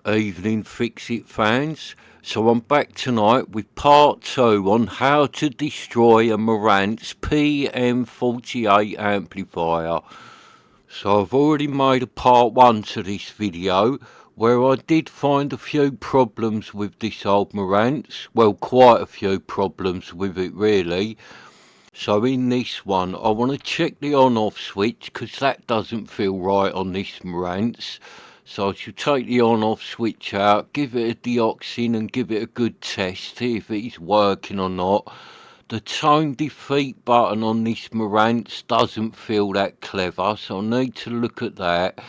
Evening Fix-It fans. So I'm back tonight with part 2 on how to destroy a Marantz PM-48 amplifier. So I've already made a part 1 to this video where I did find a few problems with this old Marantz. Well, quite a few problems with it really. So in this one I want to check the on-off switch because that doesn't feel right on this Marantz. So I should take the on-off switch out, give it a Deoxit and give it a good test, see if it is working or not. The tone defeat button on this Marantz doesn't feel that clever, so I need to look at that.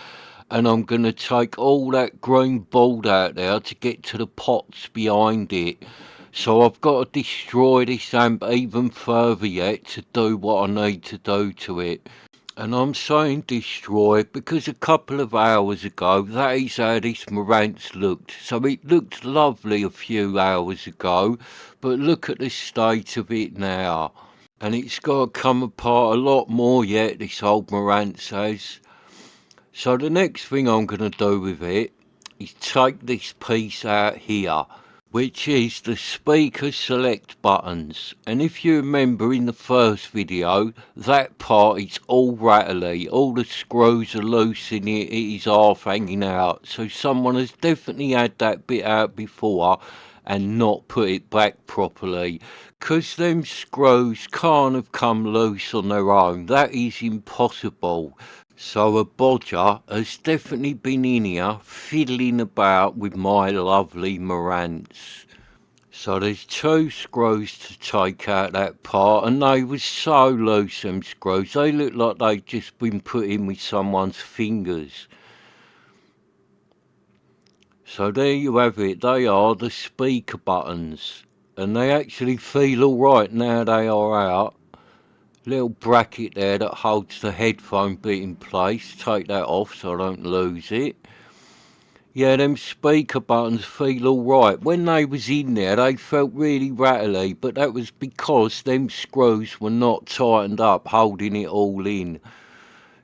And I'm going to take all that green board out there to get to the pots behind it. So I've got to destroy this amp even further yet to do what I need to do to it. And I'm saying destroy because a couple of hours ago that is how this Marantz looked. So it looked lovely a few hours ago, but look at the state of it now. And it's got to come apart a lot more yet, this old Marantz has. So the next thing I'm going to do with it is take this piece out here, which is the speaker select buttons. And if you remember in the first video, that part is all rattly, all the screws are loose in it, it is half hanging out. So someone has definitely had that bit out before and not put it back properly, because them screws can't have come loose on their own. That is impossible. So a bodger has definitely been in here fiddling about with my lovely Marantz. So there's 2 screws to take out that part, and they was so loose, them screws. They look like they'd just been put in with someone's fingers. So there you have it, they are the speaker buttons. And they actually feel alright now they are out. Little bracket there that holds the headphone bit in place. Take that off so I don't lose it. Yeah, them speaker buttons feel alright. When they was in there they felt really rattly, but that was because them screws were not tightened up, holding it all in.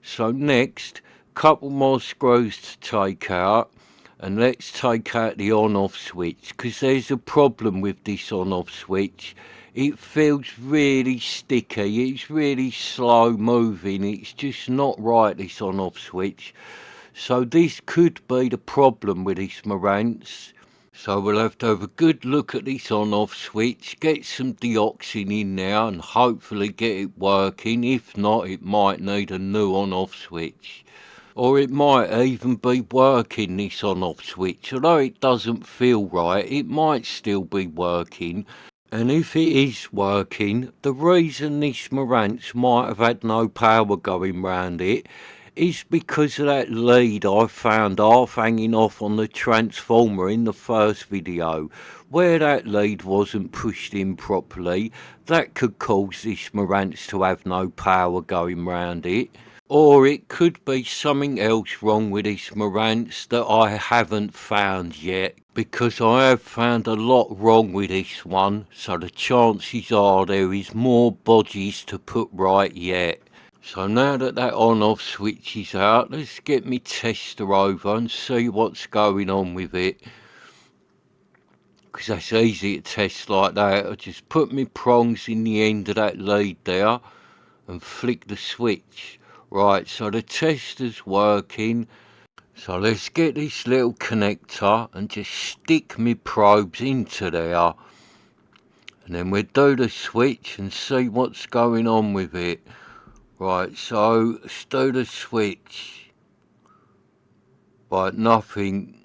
So next, couple more screws to take out. And let's take out the on-off switch, because there's a problem with this on-off switch. It feels really sticky, it's really slow moving, it's just not right, this on-off switch. So this could be the problem with this Marantz. So we'll have to have a good look at this on-off switch, get some Deoxit in there and hopefully get it working. If not, it might need a new on-off switch. Or it might even be working, this on-off switch. Although it doesn't feel right, it might still be working. And if it is working, the reason this Marantz might have had no power going round it is because of that lead I found half hanging off on the transformer in the first video. Where that lead wasn't pushed in properly, that could cause this Marantz to have no power going round it. Or it could be something else wrong with this Marantz that I haven't found yet, because I have found a lot wrong with this one, so the chances are there is more bodges to put right yet. So now that that on-off switch is out, let's get me tester over and see what's going on with it. Because that's easy to test like that. I just put my prongs in the end of that lead there and flick the switch. Right, so the tester's working. So let's get this little connector and just stick my probes into there. And then we'll do the switch and see what's going on with it. Right, so let's do the switch. Right, nothing.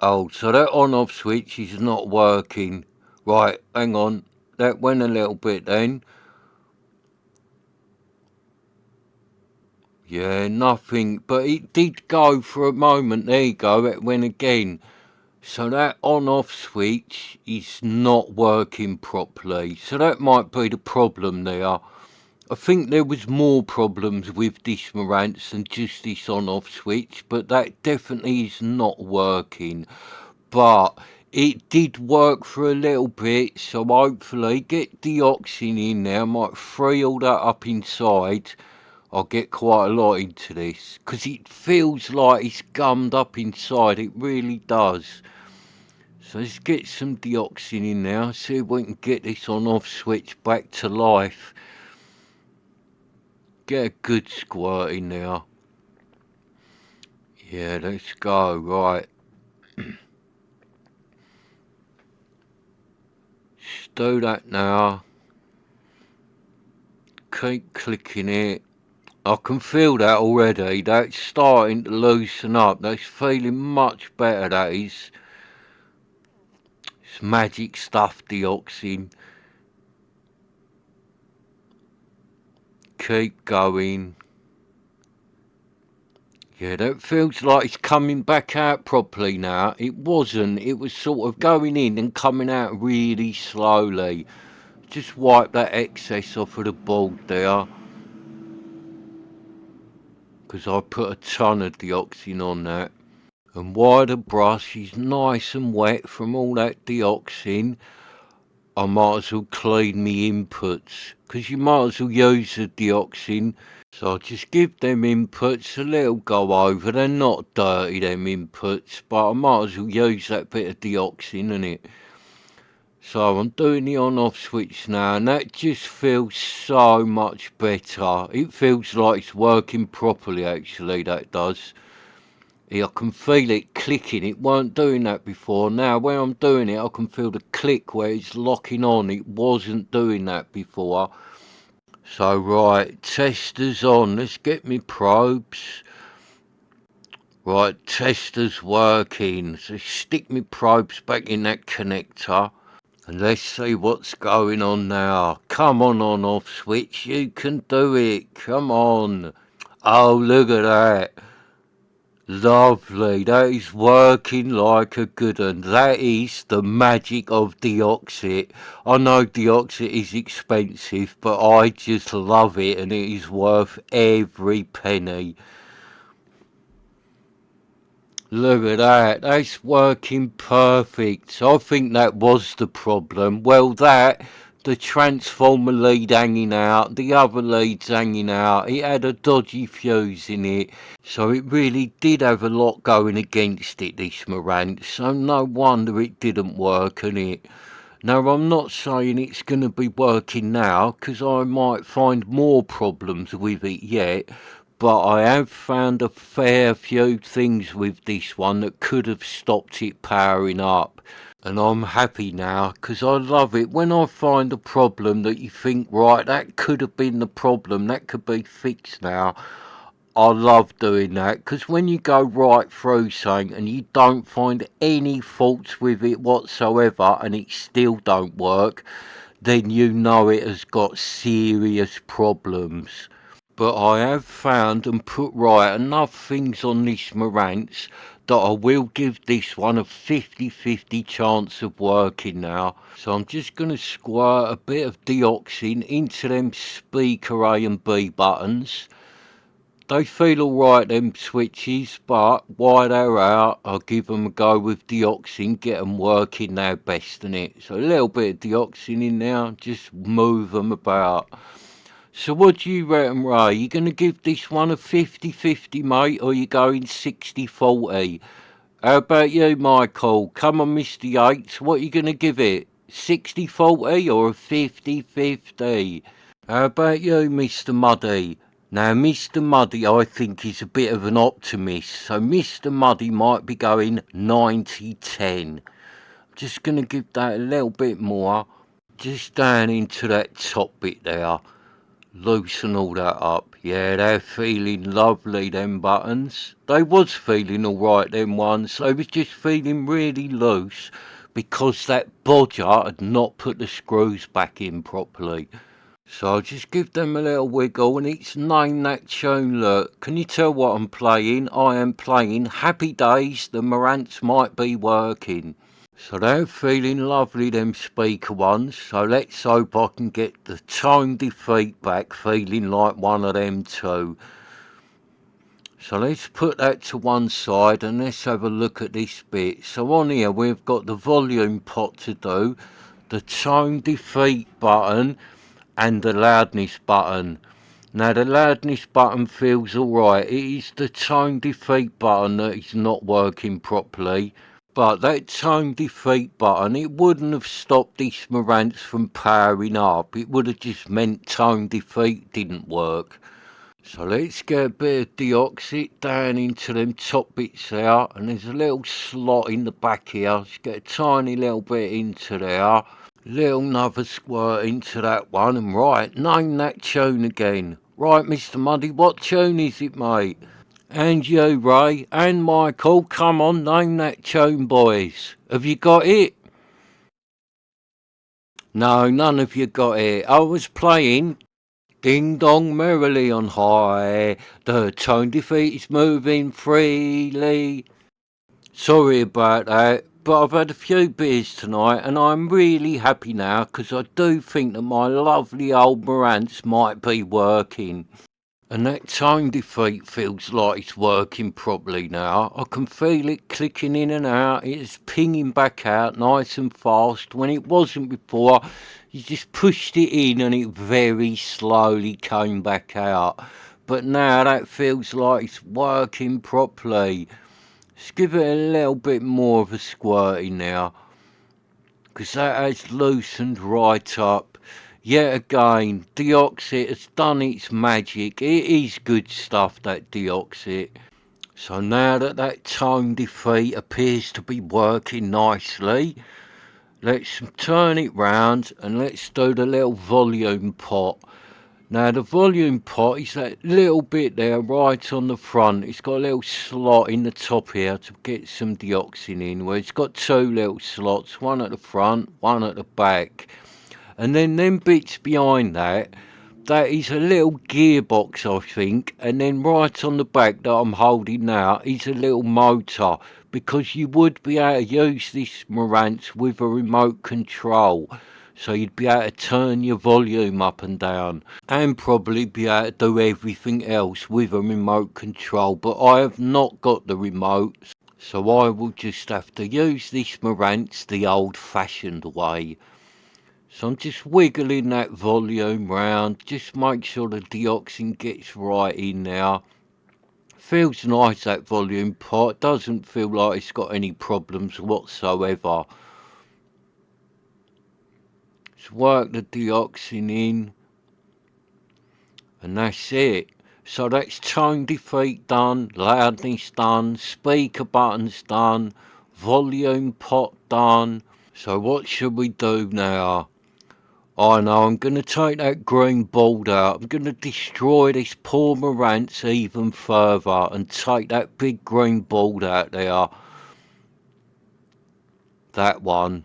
Oh, so that on-off switch is not working. Right, hang on. That went a little bit then. Yeah, nothing, but it did go for a moment. There you go, it went again. So that on-off switch is not working properly. So that might be the problem there. I think there was more problems with this Marantz than just this on-off switch, but that definitely is not working. But it did work for a little bit, so hopefully get Deoxit in there, might free all that up inside. I get quite a lot into this because it feels like it's gummed up inside. It really does. So let's get some Deoxit in now, see if we can get this on off switch back to life. Get a good squirt in there. Yeah, let's go, right. Let's do that now. Keep clicking it. I can feel that already. That's starting to loosen up. That's feeling much better, that is. It's magic stuff, Deoxit. Keep going. Yeah, that feels like it's coming back out properly now. It wasn't. It was sort of going in and coming out really slowly. Just wipe that excess off of the board there. Because I put a ton of Deoxit on that. And while the brush is nice and wet from all that Deoxit, I might as well clean me inputs. Because you might as well use the Deoxit. So I'll just give them inputs a little go over. They're not dirty, them inputs, but I might as well use that bit of Deoxit in it. So I'm doing the on-off switch now, and that just feels so much better. It feels like it's working properly, actually, that does. Yeah, I can feel it clicking. It weren't doing that before. Now, when I'm doing it, I can feel the click where it's locking on. It wasn't doing that before. So, right, testers on. Let's get me probes. Right, testers working. So stick me probes back in that connector. And let's see what's going on now. Come on off switch. You can do it. Come on. Oh, look at that. Lovely. That is working like a good one. That is the magic of Deoxit. I know Deoxit is expensive, but I just love it, and it is worth every penny. Look at that. That's working perfect. I think that was the problem. Well, the transformer lead hanging out, the other leads hanging out. It had a dodgy fuse in it. So it really did have a lot going against it, this Marantz. So no wonder it didn't work, innit? Now, I'm not saying it's going to be working now, because I might find more problems with it yet. But I have found a fair few things with this one that could have stopped it powering up. And I'm happy now, because I love it when I find a problem that you think, right, that could have been the problem, that could be fixed now. I love doing that, because when you go right through something and you don't find any faults with it whatsoever and it still don't work, then you know it has got serious problems. But I have found and put right enough things on this Marantz that I will give this one a 50-50 chance of working now. So I'm just going to squirt a bit of Deoxit into them speaker A and B buttons. They feel alright, them switches, but while they're out, I'll give them a go with Deoxit, get them working their best in it. So a little bit of Deoxit in there, just move them about. So what do you reckon, Ray? You going to give this one a 50-50, mate, or you going 60-40? How about you, Michael? Come on, Mr. Yates, what are you going to give it? 60-40 or a 50-50? How about you, Mr. Muddy? Now, Mr. Muddy, I think, is a bit of an optimist, so Mr. Muddy might be going 90-10. Just going to give that a little bit more, just down into that top bit there. Loosen all that up. Yeah, they're feeling lovely, them buttons. They was feeling alright, them ones. They was just feeling really loose because that bodger had not put the screws back in properly. So I'll just give them a little wiggle, and it's Name That Tune. Look, can you tell what I'm playing? I am playing Happy Days, the Marantz might be working. So they're feeling lovely, them speaker ones. So let's hope I can get the tone defeat back feeling like one of them too. So let's put that to one side and let's have a look at this bit. So on here we've got the volume pot to do, the tone defeat button and the loudness button. Now the loudness button feels alright. It is the tone defeat button that is not working properly. But that tone defeat button, it wouldn't have stopped this Marantz from powering up. It would have just meant tone defeat didn't work. So let's get a bit of Deoxit down into them top bits there. And there's a little slot in the back here. Let's get a tiny little bit into there. Little another squirt into that one. And right, name that tune again. Right, Mr. Muddy, what tune is it, mate? And you, Ray, and Michael, come on, name that tune, boys. Have you got it? No, none of you got it. I was playing Ding Dong Merrily on High. The tone defeat is moving freely. Sorry about that, but I've had a few beers tonight and I'm really happy now because I do think that my lovely old Marantz might be working. And that tone defeat feels like it's working properly now. I can feel it clicking in and out. It's pinging back out nice and fast. When it wasn't before, you just pushed it in and it very slowly came back out. But now that feels like it's working properly. Let's give it a little bit more of a squirting now, because that has loosened right up. Yet again, Deoxit has done its magic. It is good stuff, that Deoxit. So now that that tone defeat appears to be working nicely, let's turn it round and let's do the little volume pot. Now the volume pot is that little bit there right on the front. It's got a little slot in the top here to get some Deoxit in, where it's got two little slots, one at the front, one at the back. And then them bits behind that, that is a little gearbox, I think. And then right on the back that I'm holding now is a little motor, because you would be able to use this Marantz with a remote control. So you'd be able to turn your volume up and down and probably be able to do everything else with a remote control. But I have not got the remote, so I will just have to use this Marantz the old-fashioned way. So I'm just wiggling that volume round, just make sure the Deoxit gets right in there. Feels nice, that volume pot, doesn't feel like it's got any problems whatsoever. Just work the Deoxit in, and that's it. So that's tone defeat done, loudness done, speaker buttons done, volume pot done. So what should we do now? I know, I'm going to take that green board out. I'm going to destroy this poor Marantz even further and take that big green board out there. That one.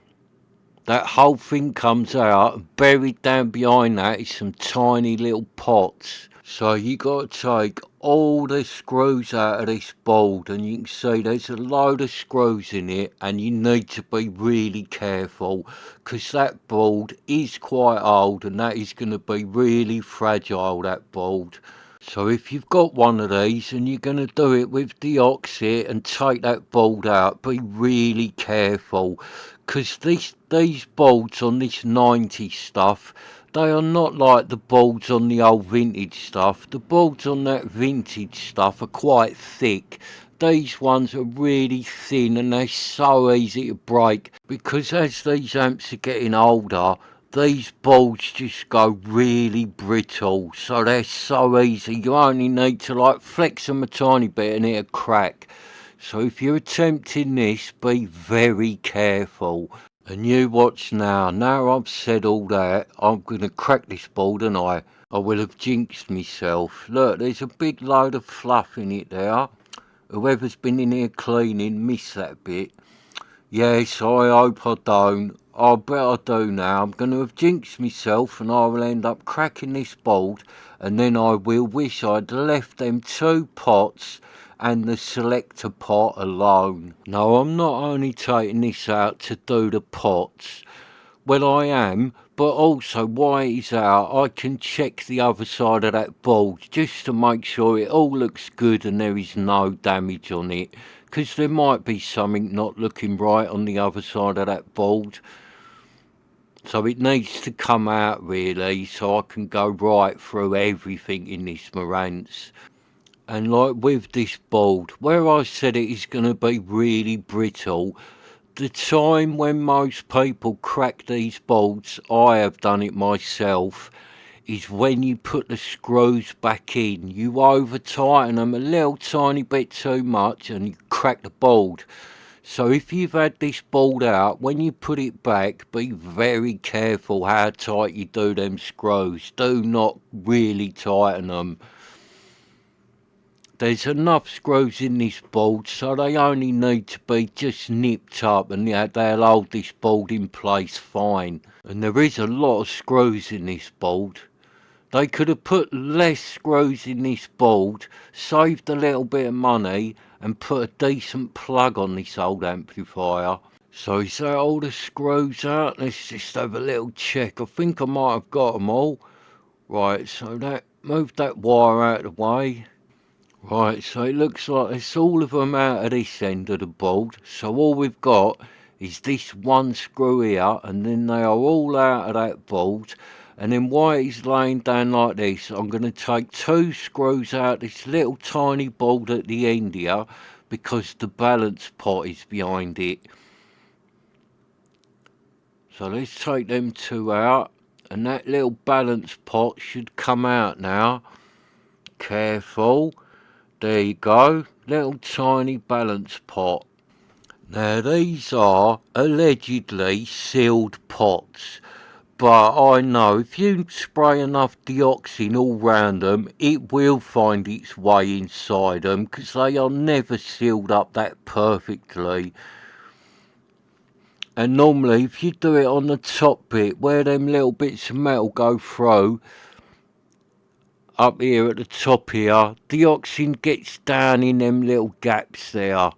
That whole thing comes out, and buried down behind that is some tiny little pots. So you got to take all the screws out of this board, and you can see there's a load of screws in it, and you need to be really careful because that board is quite old and that is going to be really fragile, that board. So if you've got one of these and you're going to do it with Deoxit and take that board out, be really careful, because these boards on this 90s stuff, they are not like the boards on the old vintage stuff. The boards on that vintage stuff are quite thick. These ones are really thin and they're so easy to break, because as these amps are getting older, these boards just go really brittle, so they're so easy. You only need to like flex them a tiny bit and it'll crack. So if you're attempting this, be very careful. And you watch now. Now I've said all that, I'm going to crack this board and I will have jinxed myself. Look, there's a big load of fluff in it there. Whoever's been in here cleaning missed that bit. Yes, I hope I don't. I bet I do now. I'm going to have jinxed myself and I will end up cracking this board, and then I will wish I'd left them two pots and the selector pot alone. No, I'm not only taking this out to do the pots. Well, I am, but also while it's out, I can check the other side of that board just to make sure it all looks good and there is no damage on it, because there might be something not looking right on the other side of that board. So it needs to come out really, so I can go right through everything in this Marantz. And like with this board, where I said it is going to be really brittle, the time when most people crack these boards, I have done it myself, is when you put the screws back in. You over tighten them a little tiny bit too much and you crack the board. So if you've had this board out, when you put it back, be very careful how tight you do them screws. Do not really tighten them. There's enough screws in this board, so they only need to be just nipped up and they'll hold this board in place fine. And there is a lot of screws in this board. They could have put less screws in this board, saved a little bit of money and put a decent plug on this old amplifier. So is that all the screws out? Let's just have a little check. I think I might have got them all. Right, so move that wire out of the way. Right, so it looks like it's all of them out of this end of the board. So all we've got is this one screw here, and then they are all out of that board. And then while it's laying down like this, I'm going to take two screws out this little tiny board at the end here, because the balance pot is behind it. So let's take them two out, and that little balance pot should come out now. Careful. There you go, little tiny balance pot. Now these are allegedly sealed pots, but I know if you spray enough Deoxit all round them, it will find its way inside them, because they are never sealed up that perfectly. And normally if you do it on the top bit, where them little bits of metal go through, up here at the top here, Deoxit gets down in them little gaps there.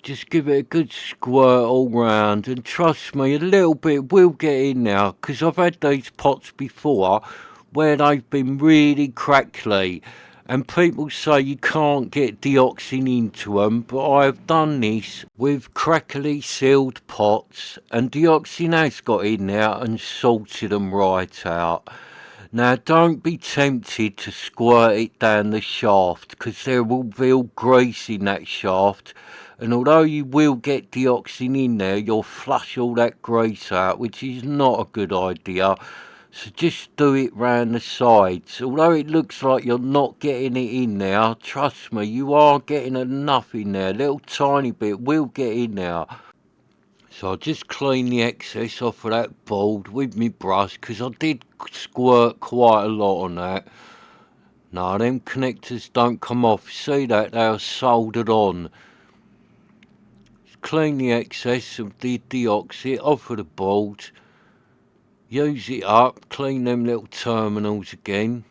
Just give it a good squirt all round, and trust me, a little bit will get in there, because I've had these pots before where they've been really crackly, and people say you can't get Deoxit into them, but I have done this with crackly sealed pots, and Deoxit has got in there and sorted them right out. Now don't be tempted to squirt it down the shaft, because there will be grease in that shaft, and although you will get Deoxit in there, you'll flush all that grease out, which is not a good idea. So just do it round the sides. Although it looks like you're not getting it in there, trust me, you are getting enough in there. A little tiny bit will get in there. So I'll just clean the excess off of that board with my brush, because I did squirt quite a lot on that. No, them connectors don't come off. See that? They are soldered on. Just clean the excess of the Deoxit off of the board. Use it up. Clean them little terminals again.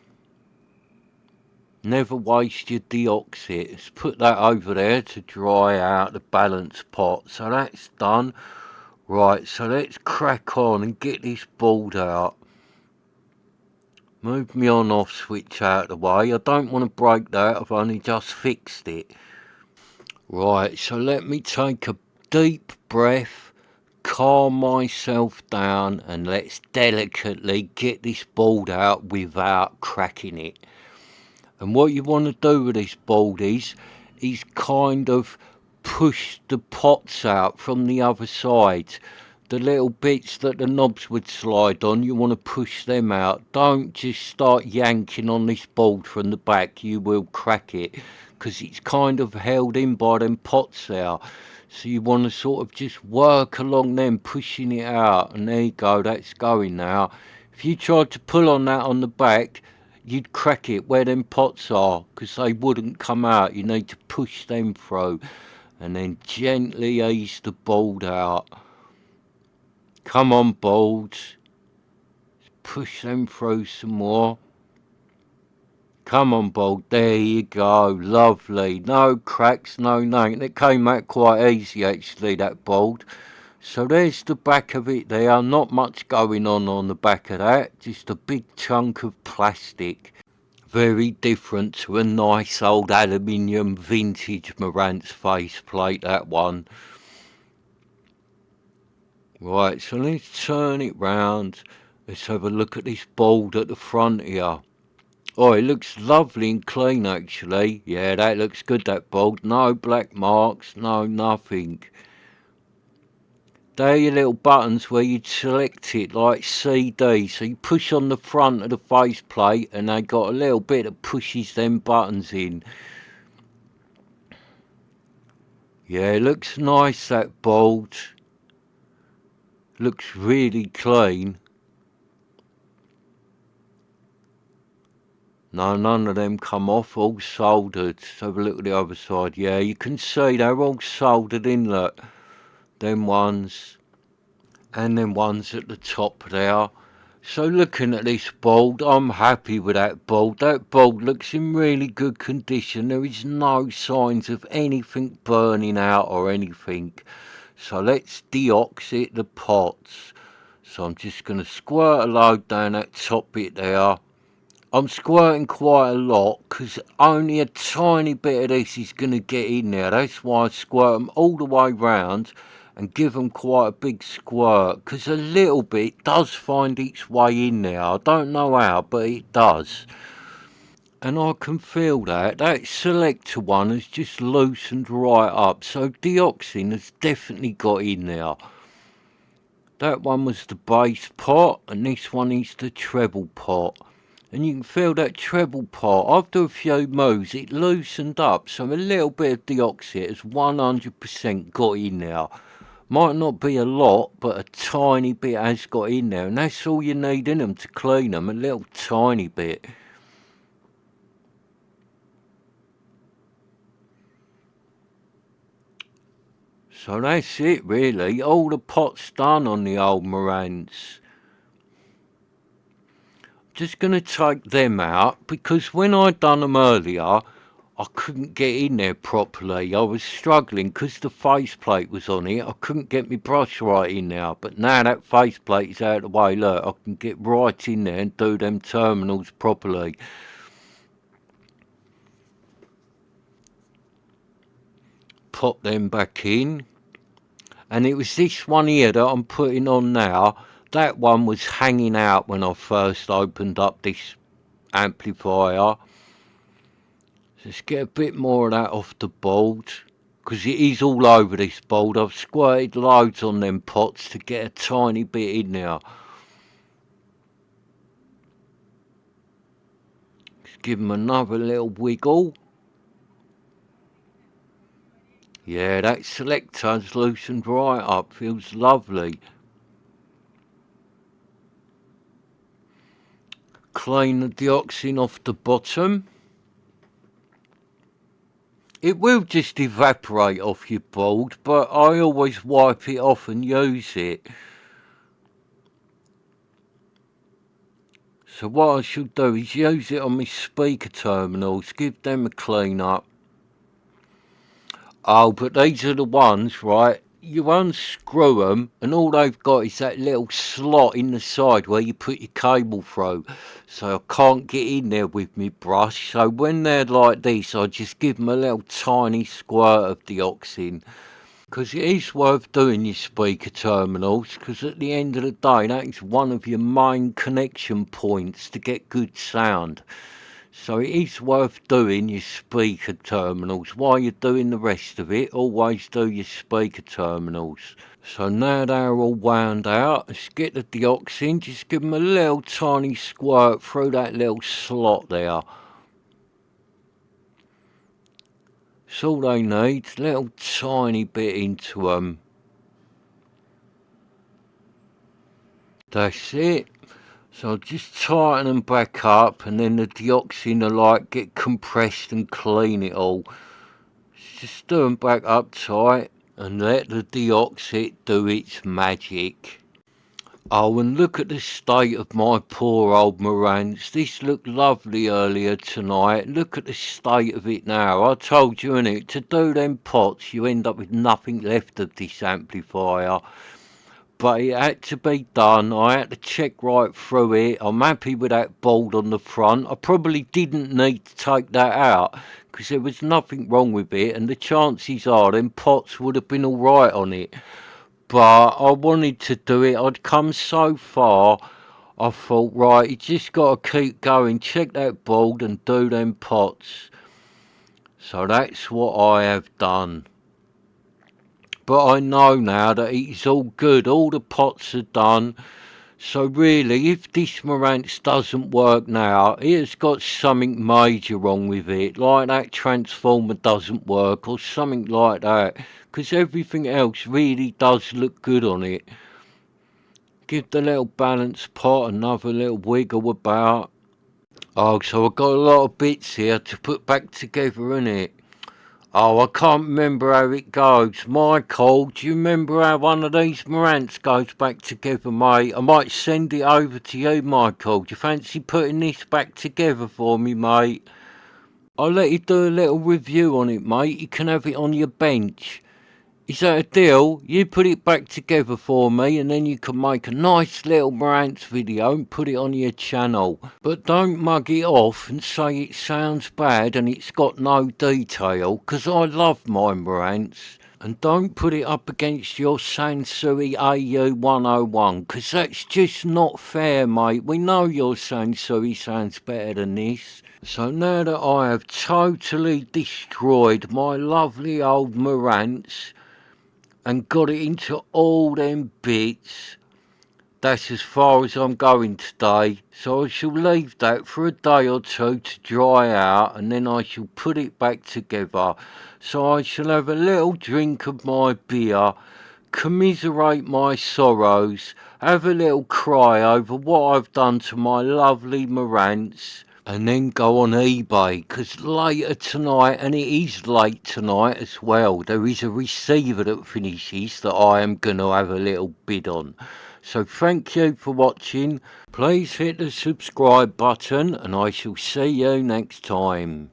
Never waste your Deoxit. Let's put that over there to dry out the balance pot. So that's done. Right, so let's crack on and get this board out. Move me on off switch out of the way. I don't want to break that, I've only just fixed it. Right, so let me take a deep breath, calm myself down, and let's delicately get this board out without cracking it. And what you want to do with this board is kind of push the pots out from the other side. The little bits that the knobs would slide on, you want to push them out. Don't just start yanking on this board from the back, you will crack it, because it's kind of held in by them pots there. So you want to sort of just work along them, pushing it out, and there you go, that's going now. If you tried to pull on that on the back, you'd crack it where them pots are, because they wouldn't come out. You need to push them through and then gently ease the board out. Come on, bolts. Push them through some more. Come on, bolt. There you go. Lovely. No cracks, no nothing. It came out quite easy, actually, that bolt. So there's the back of it there. Not much going on the back of that. Just a big chunk of plastic. Very different to a nice old aluminium vintage Marantz faceplate, that one. Right, so let's turn it round. Let's have a look at this board at the front here. Oh, it looks lovely and clean actually. Yeah, that looks good, that board. No black marks, no nothing. They're your little buttons where you'd select it like CD. So you push on the front of the faceplate and they got a little bit that pushes them buttons in. Yeah, it looks nice, that board. Looks really clean. No, none of them come off, all soldered. Let's have a look at the other side. Yeah, you can see they're all soldered in, look. Them ones and them ones at the top there. So looking at this board, I'm happy with that board. That board looks in really good condition. There is no signs of anything burning out or anything. So let's deoxit the pots. So I'm just going to squirt a load down that top bit there. I'm squirting quite a lot because only a tiny bit of this is going to get in there. That's why I squirt them all the way round and give them quite a big squirt, because a little bit does find its way in there. I don't know how, but it does. And I can feel that. That selector one has just loosened right up. So deoxin has definitely got in there. That one was the bass pot and this one is the treble pot. And you can feel that treble pot, after a few moves, it loosened up. So a little bit of deoxit has 100% got in there. Might not be a lot, but a tiny bit has got in there. And that's all you need in them to clean them, a little tiny bit. So that's it really. All the pot's done on the old Marantz. Just going to take them out because when I done them earlier, I couldn't get in there properly. I was struggling because the faceplate was on it. I couldn't get my brush right in there. But now that faceplate is out of the way, look, I can get right in there and do them terminals properly. Pop them back in. And it was this one here that I'm putting on now. That one was hanging out when I first opened up this amplifier. Let's get a bit more of that off the board, because it is all over this board. I've squirted loads on them pots to get a tiny bit in there. Let's give them another little wiggle. Yeah, that selector's loosened right up, feels lovely. Clean the deoxin off the bottom. It will just evaporate off your board, but I always wipe it off and use it. So what I should do is use it on my speaker terminals, give them a clean up. Oh, but these are the ones, right? You unscrew them and all they've got is that little slot in the side where you put your cable through. So I can't get in there with my brush. So when they're like this, I just give them a little tiny squirt of deoxin. Because it is worth doing your speaker terminals, because at the end of the day, that is one of your main connection points to get good sound. So it is worth doing your speaker terminals. While you're doing the rest of it, always do your speaker terminals. So now they're all wound out, let's get the deoxin, just give them a little tiny squirt through that little slot there. That's all they need, a little tiny bit into them. That's it. So I'll just tighten them back up and then the deoxin will like get compressed and clean it all. Just do them back up tight and let the deoxit do its magic. Oh, and look at the state of my poor old Marantz. This looked lovely earlier tonight. Look at the state of it now. I told you, innit, to do them pots you end up with nothing left of this amplifier. But it had to be done. I had to check right through it. I'm happy with that board on the front. I probably didn't need to take that out because there was nothing wrong with it, and the chances are them pots would have been alright on it. but I wanted to do it. I'd come so far. I thought, right, you just got to keep going, check that board and do them pots. So that's what I have done. But I know now that it's all good, all the pots are done. So really, if this Marantz doesn't work now, it has got something major wrong with it, like that transformer doesn't work or something like that, because everything else really does look good on it. Give the little balance pot another little wiggle about. Oh, so I've got a lot of bits here to put back together, innit? Oh, I can't remember how it goes. Michael, do you remember how one of these Marantz goes back together, mate? I might send it over to you, Michael. Do you fancy putting this back together for me, mate? I'll let you do a little review on it, mate. You can have it on your bench. Is that a deal? You put it back together for me and then you can make a nice little Marantz video and put it on your channel. But don't mug it off and say it sounds bad and it's got no detail, 'cause I love my Marantz. And don't put it up against your Sansui AU101, 'cause that's just not fair, mate. We know your Sansui sounds better than this. So now that I have totally destroyed my lovely old Marantz, and got it into all them bits, that's as far as I'm going today. So I shall leave that for a day or two to dry out and then I shall put it back together. So I shall have a little drink of my beer, commiserate my sorrows, have a little cry over what I've done to my lovely Marantz, and then go on eBay, 'cause later tonight, and it is late tonight as well, there is a receiver that finishes that I am going to have a little bid on. So thank you for watching. Please hit the subscribe button and I shall see you next time.